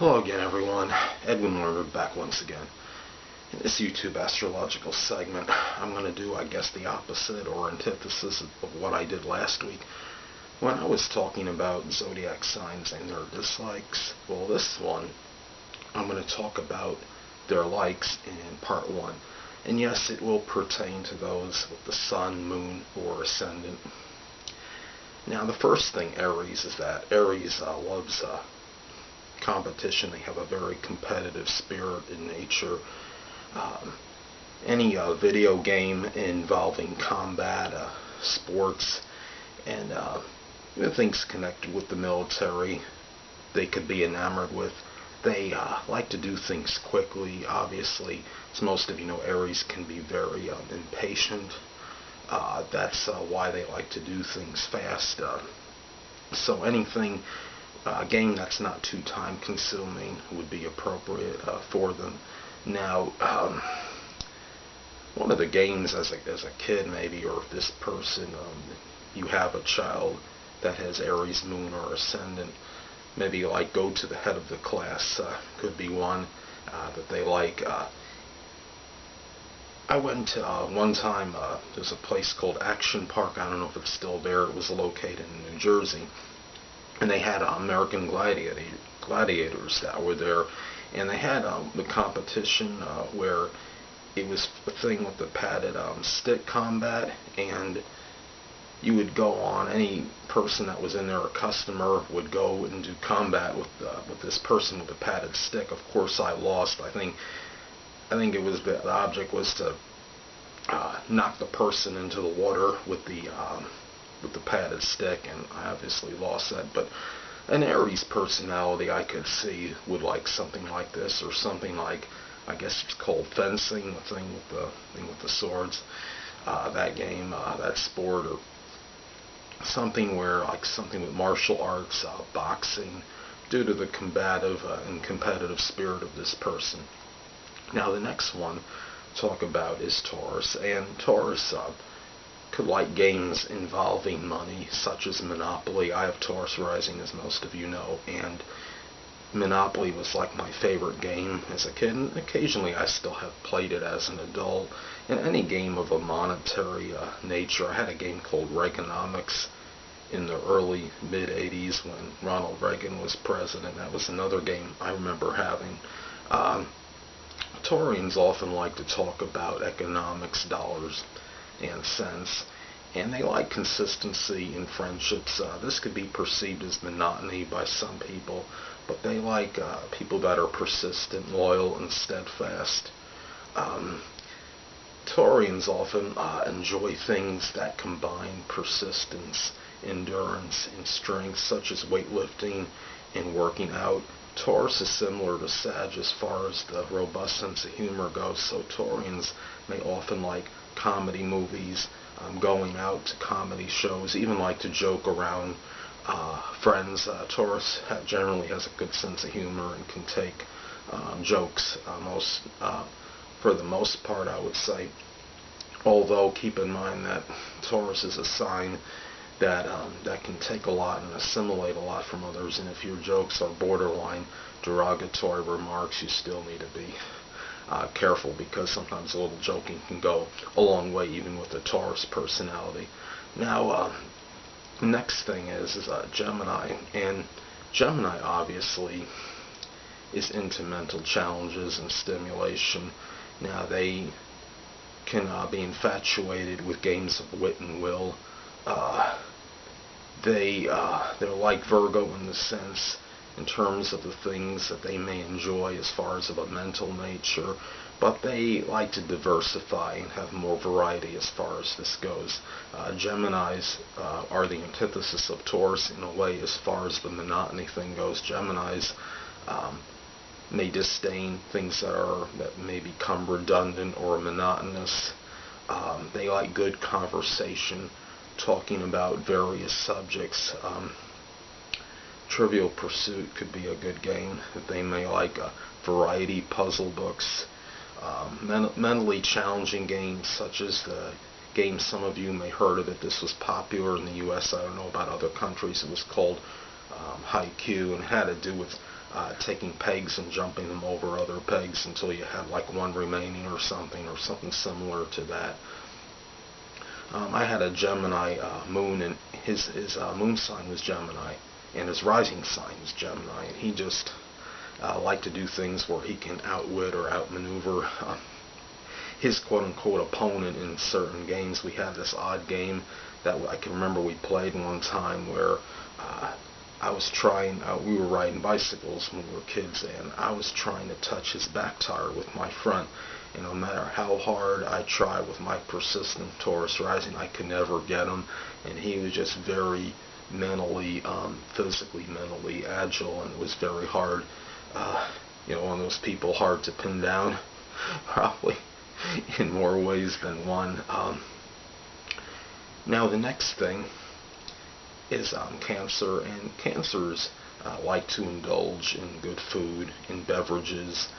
Hello again, everyone. Edwin Learnard back once again. In this YouTube astrological segment, I'm going to do, I guess, the opposite or antithesis of what I did last week when I was talking about zodiac signs and their dislikes. Well, this one, I'm going to talk about their likes in part one. And yes, it will pertain to those with the sun, moon, or ascendant. Now, the first thing, Aries, is that Aries loves competition. They have a very competitive spirit in nature. Any video game involving combat, sports, and even things connected with the military, they could be enamored with. They like to do things quickly. Obviously, as most of you know, Aries can be very impatient. That's why they like to do things fast. So anything, a game that's not too time consuming would be appropriate for them. Now, one of the games as a kid maybe, or if this person, you have a child that has Aries moon or ascendant, maybe like go to the head of the class, could be one that they like. I went one time, there's a place called Action Park. I don't know if it's still there. It was located in New Jersey. And they had American gladiators that were there. And they had the competition where it was a thing with the padded stick combat. And you would go on, any person that was in there, a customer, would go and do combat with this person with the padded stick. Of course, I lost. I think it was the object was to knock the person into the water with the padded stick, and I obviously lost that. But an Aries personality I could see would like something like this, or something like, I guess it's called fencing, the thing with the swords, that game, that sport, or something where like something with martial arts, boxing, due to the combative and competitive spirit of this person. Now the next one to talk about is Taurus, and Taurus could like games involving money, such as Monopoly. I have Taurus rising, as most of you know, and Monopoly was like my favorite game as a kid, and occasionally I still have played it as an adult. And any game of a monetary nature. I had a game called Reaganomics in the early mid-'80s when Ronald Reagan was president. That was another game I remember having. Taurians often like to talk about economics, dollars and cents, and they like consistency in friendships. This could be perceived as monotony by some people, but they like people that are persistent, loyal, and steadfast. Taurians often enjoy things that combine persistence, endurance, and strength, such as weightlifting and working out. Taurus is similar to Sag as far as the robust sense of humor goes, so Taurians may often like comedy movies, going out to comedy shows, even like to joke around friends. Taurus generally has a good sense of humor and can take jokes for the most part, I would say. Although keep in mind that Taurus is a sign that can take a lot and assimilate a lot from others, and if your jokes are borderline derogatory remarks, you still need to be careful, because sometimes a little joking can go a long way even with a Taurus personality. Now, next thing is Gemini, and Gemini obviously is into mental challenges and stimulation. Now, they can be infatuated with games of wit and will. They're like Virgo in the sense, in terms of the things that they may enjoy as far as of a mental nature, but they like to diversify and have more variety as far as this goes. Geminis are the antithesis of Taurus in a way as far as the monotony thing goes. Geminis may disdain things that may become redundant or monotonous. They like good conversation, talking about various subjects. Trivial Pursuit could be a good game. They may like variety puzzle books. Mentally challenging games, such as the game, some of you may heard of it. This was popular in the U.S. I don't know about other countries. It was called Haiku, and had to do with taking pegs and jumping them over other pegs until you had like one remaining or something similar to that. I had a Gemini moon, and his moon sign was Gemini, and his rising sign was Gemini, and he just liked to do things where he can outwit or outmaneuver his quote-unquote opponent in certain games. We had this odd game that I can remember we played one time where I was trying, we were riding bicycles when we were kids, and I was trying to touch his back tire with my front, and no matter how hard I tried with my persistent Taurus rising, I could never get him, and he was just very mentally, physically, mentally agile, and it was very hard, one of those people hard to pin down, probably in more ways than one. Now the next thing is Cancer, and Cancers like to indulge in good food, in beverages,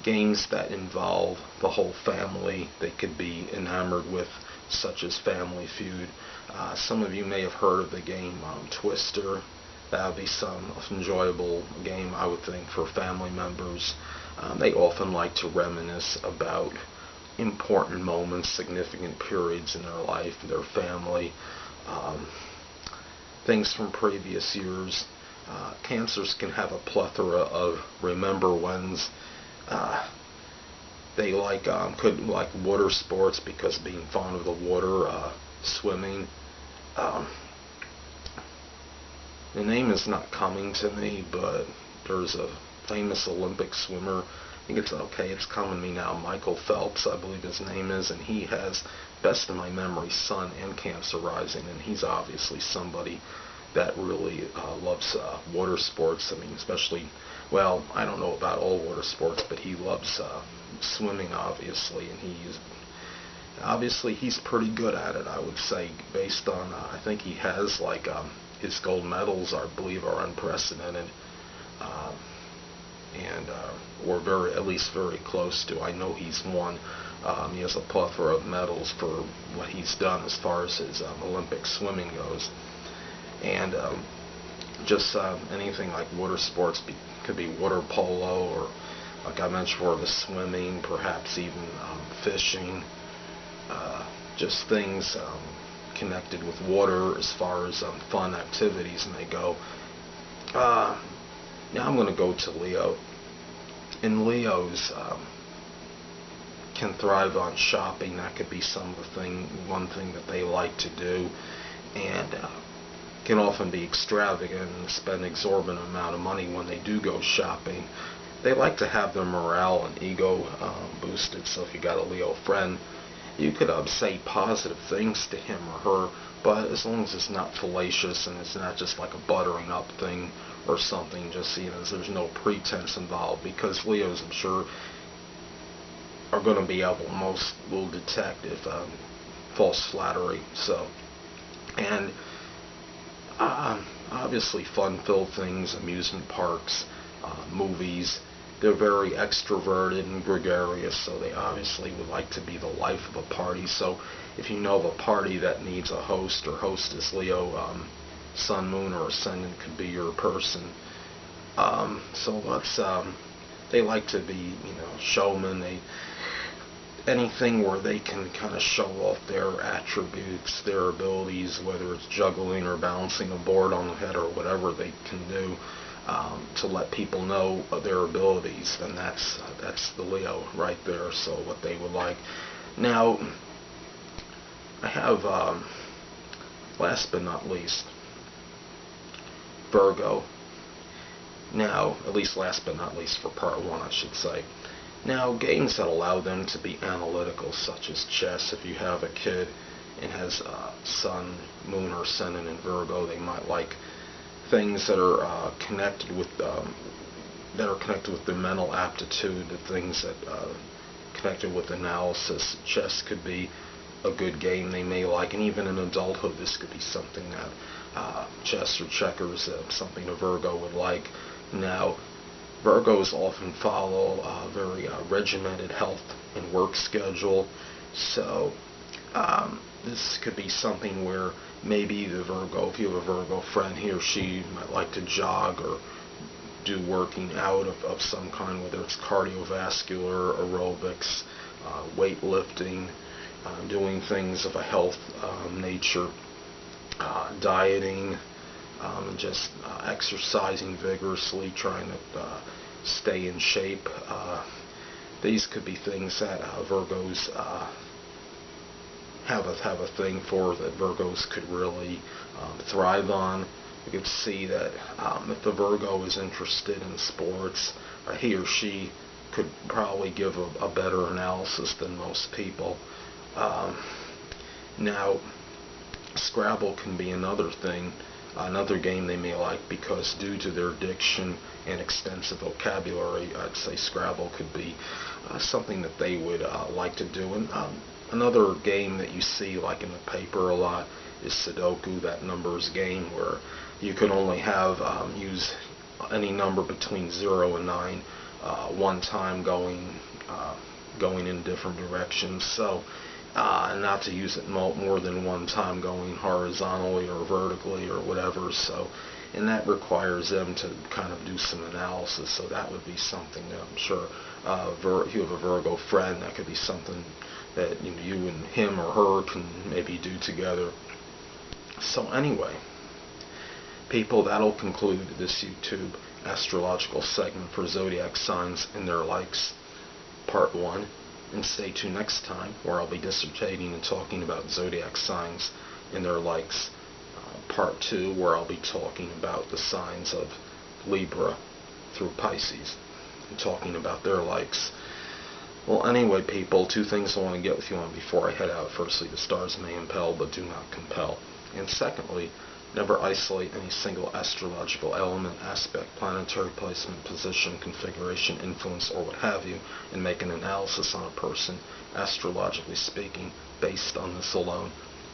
games that involve the whole family they could be enamored with, such as Family Feud. Some of you may have heard of the game Twister. That would be some enjoyable game, I would think, for family members. They often like to reminisce about important moments, significant periods in their life, their family, things from previous years. Cancers can have a plethora of remember-whens. They could like water sports because being fond of the water, swimming. The name is not coming to me, but there's a famous Olympic swimmer. I think it's coming to me now. Michael Phelps, I believe his name is, and he has, best of my memory, Sun and Cancer rising, and he's obviously somebody that really loves water sports. I mean, especially, well, I don't know about all water sports, but he loves swimming, obviously, and he's pretty good at it, I would say, based on, I think he has, like, his gold medals, I believe, are unprecedented, or at least very close to. I know he's won. He has a plethora of medals for what he's done as far as his Olympic swimming goes. And just anything like water sports could be water polo, or like I mentioned before, the swimming, perhaps even fishing, just things connected with water as far as fun activities may go. Now I'm going to go to Leo. And Leos can thrive on shopping. That could be one thing that they like to do, and can often be extravagant and spend exorbitant amount of money when they do go shopping. They like to have their morale and ego boosted, so if you got a Leo friend, you could say positive things to him or her, but as long as it's not fallacious and it's not just like a buttering up thing or something, just, there's no pretense involved, because Leos, I'm sure, are going to be able, most will detect if false flattery. So, and obviously fun-filled things, amusement parks, movies. They're very extroverted and gregarious, so they obviously would like to be the life of a party. So if you know of a party that needs a host or hostess, Leo, Sun, Moon, or Ascendant could be your person. They like to be, showmen. Anything where they can kind of show off their attributes, their abilities, whether it's juggling or balancing a board on the head or whatever they can do, to let people know of their abilities, then that's the Leo right there. So what they would like. Now, I have, last but not least, Virgo. Now, at least last but not least for part one, I should say. Now, games that allow them to be analytical, such as chess. If you have a kid and has Sun, Moon, or Ascendant in Virgo, they might like things that are connected with the mental aptitude, the things that connected with analysis. Chess could be a good game they may like, and even in adulthood, this could be something that chess or checkers, something a Virgo would like. Now, Virgos often follow a very regimented health and work schedule, so this could be something where maybe the Virgo, if you have a Virgo friend, he or she might like to jog or do working out of some kind, whether it's cardiovascular, aerobics, weightlifting, doing things of a health nature, dieting, and just exercising vigorously, trying to stay in shape. These could be things that Virgos have a thing for, that Virgos could really thrive on. You could see that if the Virgo is interested in sports, he or she could probably give a better analysis than most people. Now, Scrabble can be another thing, another game they may like, because due to their diction and extensive vocabulary, I'd say Scrabble could be something that they would like to do. And another game that you see like in the paper a lot is Sudoku, that numbers game where you can only have use any number between 0 and 9 one time going in different directions. So not to use it more than one time going horizontally or vertically or whatever. So, and that requires them to kind of do some analysis. So that would be something that I'm sure if you have a Virgo friend, that could be something that you and him or her can maybe do together. So anyway, people, that'll conclude this YouTube astrological segment for zodiac signs and their likes, part 1. And stay tuned next time, where I'll be dissertating and talking about zodiac signs and their likes, part 2, where I'll be talking about the signs of Libra through Pisces and talking about their likes. Well, anyway, people, 2 things I want to get with you on before I head out. Firstly, the stars may impel, but do not compel. And secondly, never isolate any single astrological element, aspect, planetary placement, position, configuration, influence, or what have you, and make an analysis on a person, astrologically speaking, based on this alone,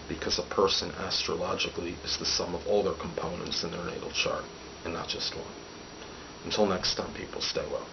because a person astrologically is the sum of all their components in their natal chart, and not just one. Until next time, people, stay well.